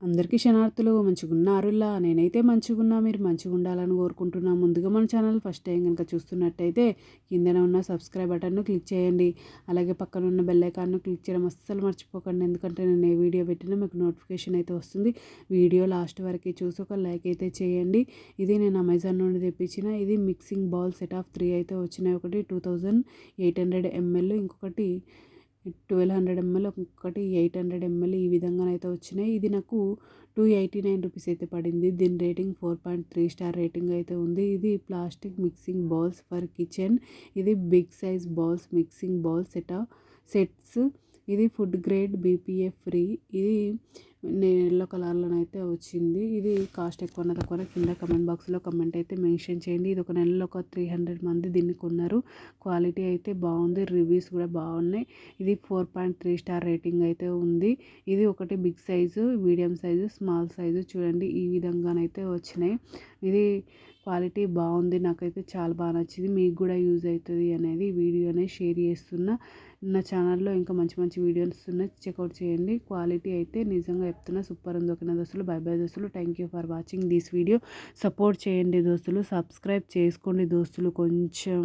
అందరికీ శనార్థులు మంచిగున్నారులా నేనైతే మంచిగున్నా మీరు మంచిగుండాలని కోరుకుంటున్నా. ముందుగా మన ఛానల్ ఫస్ట్ టైం కనుక చూస్తున్నట్టయితే కిందన ఉన్న సబ్స్క్రైబ్ బటన్ను క్లిక్ చేయండి. అలాగే పక్కన ఉన్న బెల్ ఐకాన్ను క్లిక్ చేయడం అస్సలు మర్చిపోకండి. ఎందుకంటే నేను ఏ వీడియో పెట్టినా మీకు నోటిఫికేషన్ అయితే వస్తుంది. వీడియో లాస్ట్ వరకు చూసి ఒక లైక్ అయితే చేయండి. ఇది నేను అమెజాన్ నుండి తెప్పించిన ఇది మిక్సింగ్ బౌల్ సెట్ ఆఫ్ 3 అయితే వచ్చినాయి. ఒకటి 2800 ml, ఇంకొకటి 1200 ml, ఒక్కొక్కటి 800 ml ఈ విధంగానైతే వచ్చినాయి. ఇది నాకు 289 రూపీస్ అయితే పడింది. దీని రేటింగ్ 4.3 స్టార్ రేటింగ్ అయితే ఉంది. ఇది plastic mixing bowls for kitchen. ఇది big size bowls mixing bowl sets. ఇది ఫుడ్ గ్రేడ్ బీపీఏ ఫ్రీ. ఇది ఎల్లో కలర్లోనైతే వచ్చింది. ఇది కాస్ట్ ఎక్కువన్నా తక్కువ కింద కమెంట్ బాక్స్లో కమెంట్ అయితే మెన్షన్ చేయండి. ఇది ఒక నెలలో ఒక 300 మంది దీన్ని కొన్నారు. క్వాలిటీ అయితే బాగుంది, రివ్యూస్ కూడా బాగున్నాయి. ఇది 4.3 స్టార్ రేటింగ్ అయితే ఉంది. ఇది ఒకటి big size, medium size, small size చూడండి ఈ విధంగానైతే వచ్చినాయి. ఇది క్వాలిటీ బాగుంది, నాకైతే చాలా బాగా నచ్చింది. మీకు కూడా యూజ్ అవుతుంది అనేది వీడియోనే షేర్ చేస్తున్నా. నా ఛానల్లో ఇంకా మంచి మంచి వీడియోస్ ఉన్నాయి, చెక్అవుట్ చేయండి. క్వాలిటీ అయితే నిజంగా చెప్తున్నా సూపర్ ఉంది. ఓకేనా దోస్తులు, బై బై దోస్తులు, thank you for watching this video. Support చేయండి దోస్తులు, సబ్స్క్రైబ్ చేసుకోండి దోస్తులు కొంచెం.